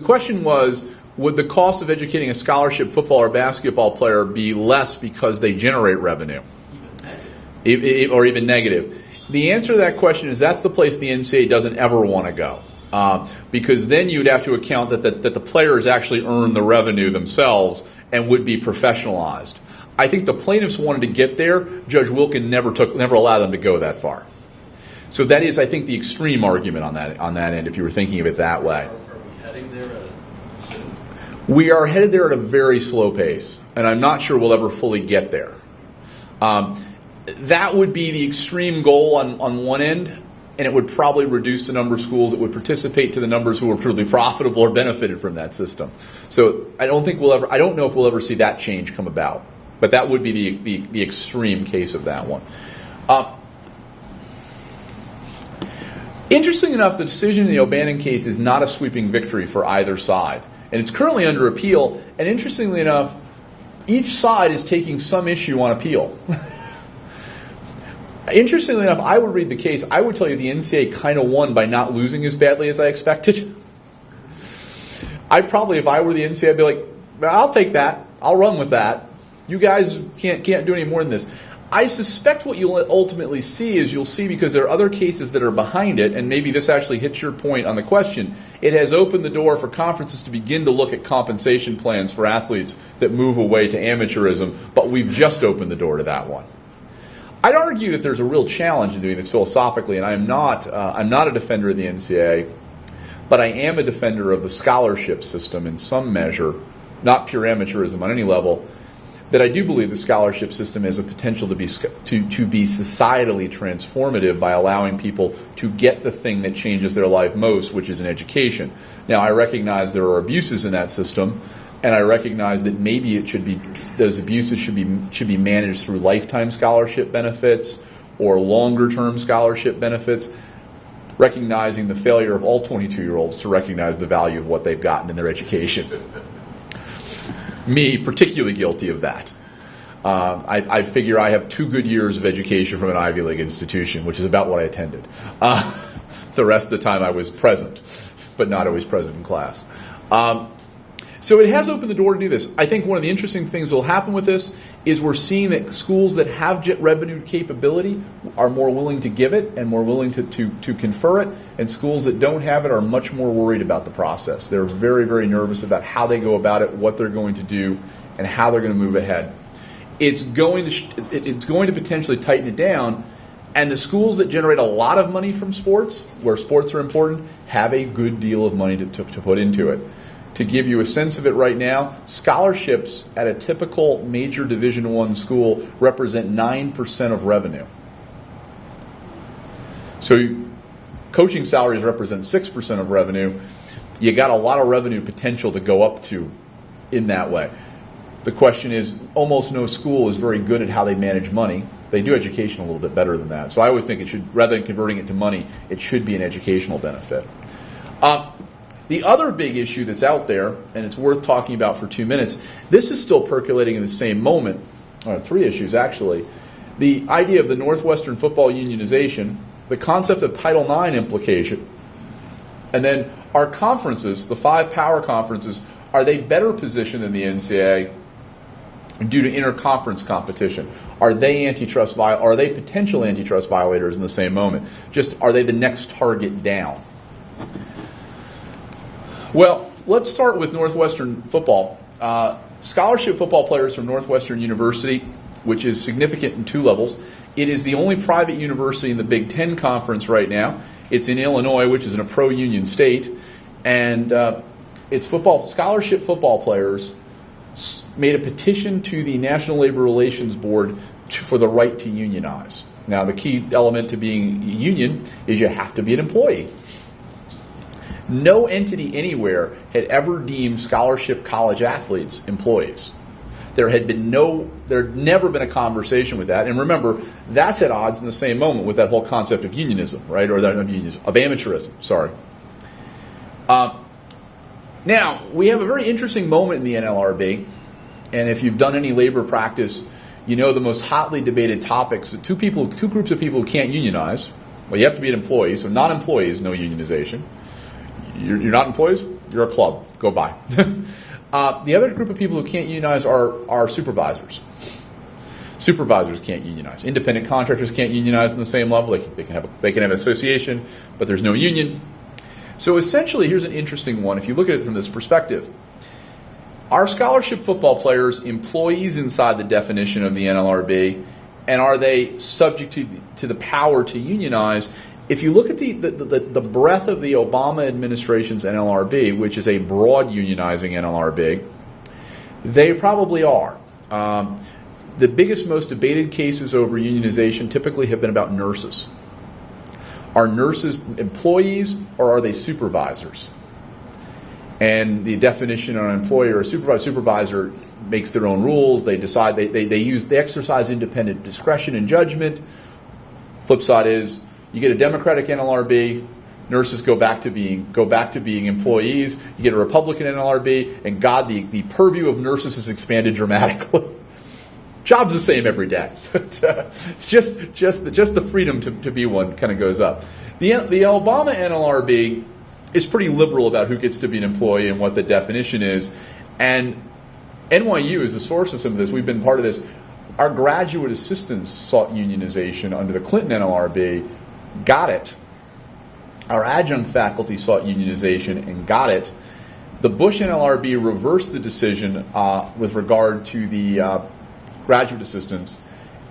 The question was, would the cost of educating a scholarship football or basketball player be less because they generate revenue? Or even negative? The answer to that question is that's the place the NCAA doesn't ever want to go. Because then you'd have to account that the players actually earn the revenue themselves and would be professionalized. I think the plaintiffs wanted to get there. Judge Wilkin never allowed them to go that far. So that is, I think, the extreme argument on that end, if you were thinking of it that way. We are headed there at a very slow pace, and I'm not sure we'll ever fully get there. That would be the extreme goal on one end, and it would probably reduce the number of schools that would participate to the numbers who are truly profitable or benefited from that system. So I don't know if we'll ever see that change come about, but that would be the extreme case of that one. Interesting enough, the decision in the O'Bannon case is not a sweeping victory for either side. And it's currently under appeal. And interestingly enough, each side is taking some issue on appeal. Interestingly enough, I would read the case. I would tell you the NCAA kind of won by not losing as badly as I expected. I'd probably, if I were the NCAA, I'd be like, I'll take that. I'll run with that. You guys can't do any more than this. I suspect what you'll ultimately see is you'll see, because there are other cases that are behind it, and maybe this actually hits your point on the question, it has opened the door for conferences to begin to look at compensation plans for athletes that move away to amateurism, but we've just opened the door to that one. I'd argue that there's a real challenge in doing this philosophically, and I'm not a defender of the NCAA, but I am a defender of the scholarship system in some measure, not pure amateurism on any level, that I do believe the scholarship system has a potential to be societally transformative by allowing people to get the thing that changes their life most, which is an education. Now, I recognize there are abuses in that system, and I recognize that maybe those abuses should be managed through lifetime scholarship benefits or longer-term scholarship benefits, recognizing the failure of all 22-year-olds to recognize the value of what they've gotten in their education. Me, particularly guilty of that. I figure I have 2 good years of education from an Ivy League institution, which is about what I attended. The rest of the time I was present, but not always present in class. So it has opened the door to do this. I think one of the interesting things that will happen with this is we're seeing that schools that have revenue capability are more willing to give it and more willing to confer it, and schools that don't have it are much more worried about the process. They're very, very nervous about how they go about it, what they're going to do, and how they're going to move ahead. It's going to potentially tighten it down, and the schools that generate a lot of money from sports, where sports are important, have a good deal of money to put into it. To give you a sense of it right now, scholarships at a typical major Division I school represent 9% of revenue. So coaching salaries represent 6% of revenue. You got a lot of revenue potential to go up to in that way. The question is, almost no school is very good at how they manage money. They do education a little bit better than that. So I always think it should, rather than converting it to money, it should be an educational benefit. The other big issue that's out there, and it's worth talking about for 2 minutes, this is still percolating in the same moment, 3 issues actually. The idea of the Northwestern football unionization, the concept of Title IX implication, and then our conferences, the 5 power conferences, are they better positioned than the NCAA due to interconference competition? Are they are they potential antitrust violators in the same moment? Just are they the next target down? Well, let's start with Northwestern football. Scholarship football players from Northwestern University, which is significant in 2 levels. It is the only private university in the Big Ten Conference right now. It's in Illinois, which is in a pro-union state. And its scholarship football players made a petition to the National Labor Relations Board for the right to unionize. Now, the key element to being a union is you have to be an employee. No entity anywhere had ever deemed scholarship college athletes employees. There had never been a conversation with that. And remember, that's at odds in the same moment with that whole concept of unionism, right? Or of amateurism, sorry. Now, we have a very interesting moment in the NLRB. And if you've done any labor practice, you know the most hotly debated topics. Two groups of people who can't unionize. Well, you have to be an employee, so non-employees, no unionization. You're not employees? You're a club. Go by. The other group of people who can't unionize are supervisors. Supervisors can't unionize. Independent contractors can't unionize on the same level. They can have an association, but there's no union. So essentially, here's an interesting one. If you look at it from this perspective, are scholarship football players employees inside the definition of the NLRB, and are they subject to the power to unionize? If you look at the breadth of the Obama administration's NLRB, which is a broad unionizing NLRB, they probably are. The biggest, most debated cases over unionization typically have been about nurses. Are nurses employees or are they supervisors? And the definition on an employer or supervisor makes their own rules. They decide they exercise independent discretion and judgment. Flip side is you get a Democratic NLRB, nurses go back to being employees. You get a Republican NLRB, and God, the purview of nurses has expanded dramatically. Job's the same every day, but just the freedom to be one kind of goes up. The Obama NLRB is pretty liberal about who gets to be an employee and what the definition is, and NYU is the source of some of this. We've been part of this. Our graduate assistants sought unionization under the Clinton NLRB, got it. Our adjunct faculty sought unionization and got it. The Bush NLRB reversed the decision with regard to the graduate assistants,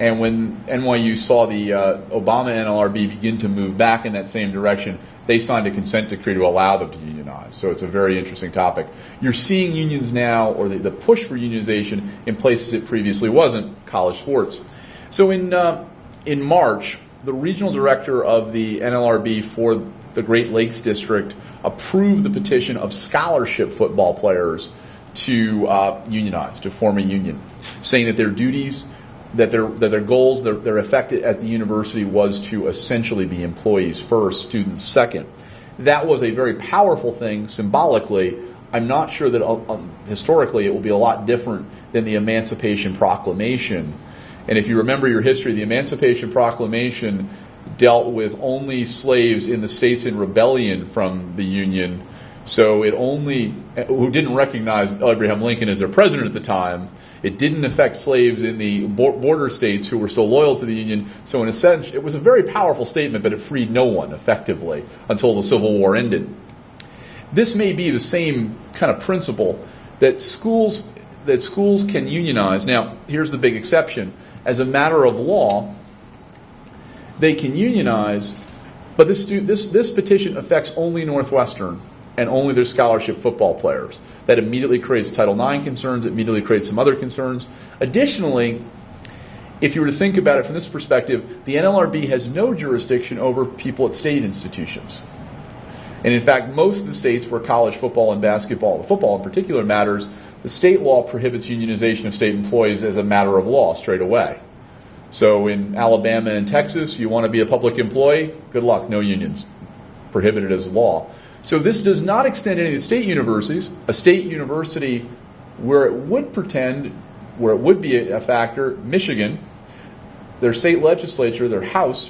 and when NYU saw the Obama NLRB begin to move back in that same direction, they signed a consent decree to allow them to unionize. So it's a very interesting topic. You're seeing unions now, or the push for unionization in places it previously wasn't, college sports. So in March, the regional director of the NLRB for the Great Lakes District approved the petition of scholarship football players to unionize, to form a union, saying that their duties, that their goals, their effect as the university was to essentially be employees first, students second. That was a very powerful thing symbolically. I'm not sure that historically it will be a lot different than the Emancipation Proclamation. And if you remember your history, the Emancipation Proclamation dealt with only slaves in the states in rebellion from the Union. So who didn't recognize Abraham Lincoln as their president at the time. It didn't affect slaves in the border states who were still loyal to the Union. So in a sense, it was a very powerful statement, but it freed no one effectively until the Civil War ended. This may be the same kind of principle that schools can unionize. Now, here's the big exception. As a matter of law, they can unionize, but this petition affects only Northwestern and only their scholarship football players. That immediately creates Title IX concerns. It immediately creates some other concerns. Additionally, if you were to think about it from this perspective, the NLRB has no jurisdiction over people at state institutions. And in fact, most of the states where college football and basketball, football in particular, matters, the state law prohibits unionization of state employees as a matter of law straight away. So in Alabama and Texas, you want to be a public employee, good luck, no unions. Prohibited as law. So this does not extend to any of the state universities. A state university where it would be a factor, Michigan, their state legislature, their House,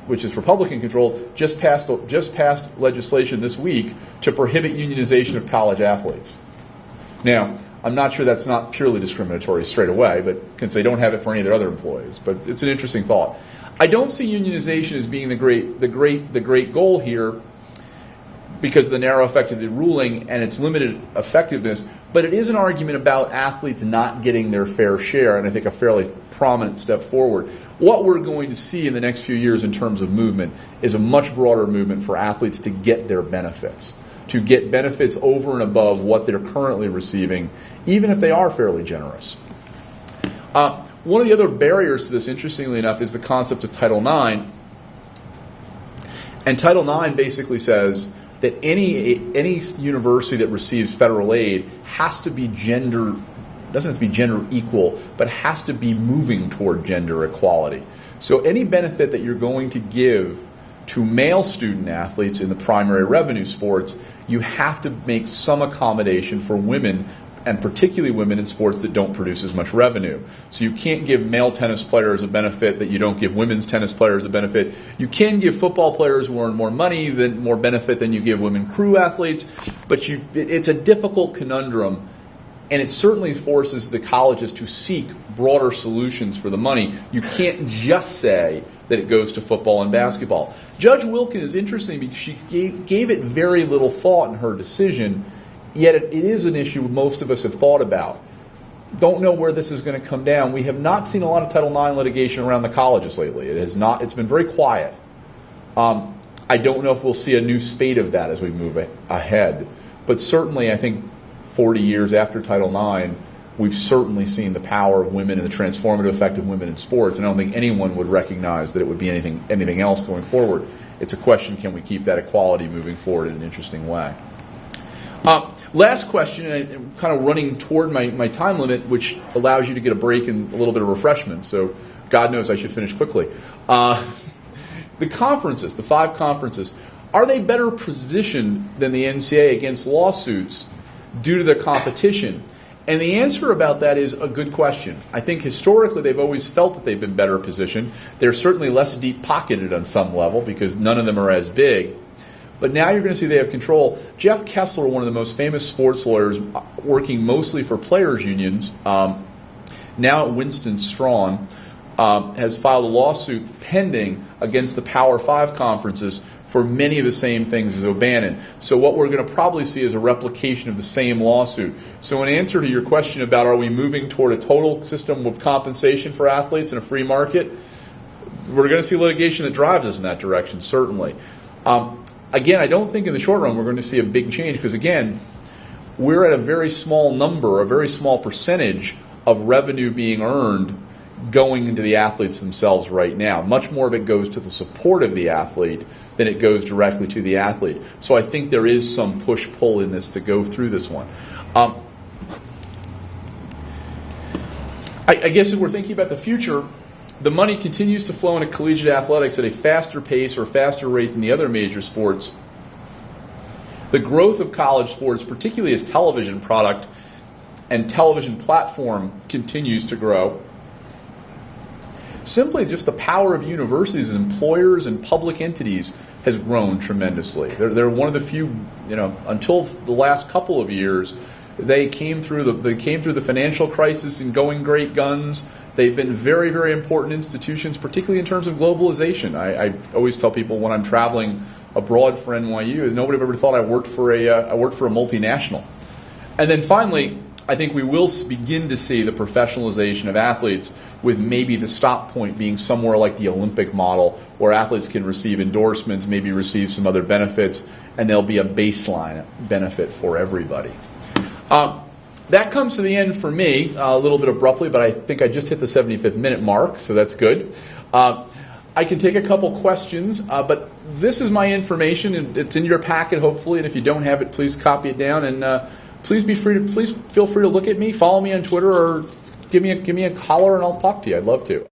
which is Republican controlled, just passed legislation this week to prohibit unionization of college athletes. Now, I'm not sure that's not purely discriminatory straight away, but because they don't have it for any of their other employees. But it's an interesting thought. I don't see unionization as being the great goal here, because of the narrow effect of the ruling and its limited effectiveness, but it is an argument about athletes not getting their fair share, and I think a fairly prominent step forward. What we're going to see in the next few years in terms of movement is a much broader movement for athletes to get their benefits, to get benefits over and above what they're currently receiving, even if they are fairly generous. One of the other barriers to this, interestingly enough, is the concept of Title IX. And Title IX basically says that any university that receives federal aid has to be doesn't have to be gender equal, but has to be moving toward gender equality. So any benefit that you're going to give to male student athletes in the primary revenue sports, you have to make some accommodation for women, and particularly women in sports that don't produce as much revenue. So you can't give male tennis players a benefit that you don't give women's tennis players a benefit. You can give football players who earn more benefit than you give women crew athletes. But it's a difficult conundrum, and it certainly forces the colleges to seek broader solutions for the money. You can't just say that it goes to football and basketball. Judge Wilkin is interesting because she gave it very little thought in her decision, yet it is an issue most of us have thought about. Don't know where this is going to come down. We have not seen a lot of Title IX litigation around the colleges lately. It has not. It's been very quiet. I don't know if we'll see a new spate of that as we move ahead. But certainly, I think 40 years after Title IX, we've certainly seen the power of women and the transformative effect of women in sports. And I don't think anyone would recognize that it would be anything else going forward. It's a question, can we keep that equality moving forward in an interesting way? Last question, and I'm kind of running toward my time limit, which allows you to get a break and a little bit of refreshment. So God knows I should finish quickly. The conferences, the 5 conferences, are they better positioned than the NCAA against lawsuits due to their competition? And the answer about that is a good question. I think historically they've always felt that they've been better positioned. They're certainly less deep-pocketed on some level because none of them are as big. But now you're going to see they have control. Jeff Kessler, one of the most famous sports lawyers, working mostly for players' unions, now at Winston Strawn, has filed a lawsuit pending against the Power 5 conferences for many of the same things as O'Bannon. So what we're going to probably see is a replication of the same lawsuit. So in answer to your question about are we moving toward a total system of compensation for athletes in a free market, we're going to see litigation that drives us in that direction, certainly. Again, I don't think in the short run we're going to see a big change because, again, we're at a very small number, a very small percentage of revenue being earned going into the athletes themselves right now. Much more of it goes to the support of the athlete than it goes directly to the athlete. So I think there is some push-pull in this to go through this one. I guess if we're thinking about the future, the money continues to flow into collegiate athletics at a faster pace or faster rate than the other major sports. The growth of college sports, particularly as television product and television platform, continues to grow. Simply just the power of universities as employers and public entities has grown tremendously. They're one of the few, until the last couple of years, they came through the financial crisis and going great guns. They've been very, very important institutions, particularly in terms of globalization. I always tell people when I'm traveling abroad for NYU, nobody ever thought I worked for a multinational. And then finally, I think we will begin to see the professionalization of athletes, with maybe the stop point being somewhere like the Olympic model, where athletes can receive endorsements, maybe receive some other benefits, and there'll be a baseline benefit for everybody. That comes to the end for me, a little bit abruptly, but I think I just hit the 75th minute mark, so that's good. I can take a couple questions, but this is my information, and it's in your packet, hopefully, and if you don't have it, please copy it down, and please feel free to look at me, follow me on Twitter, or give me a holler, and I'll talk to you. I'd love to.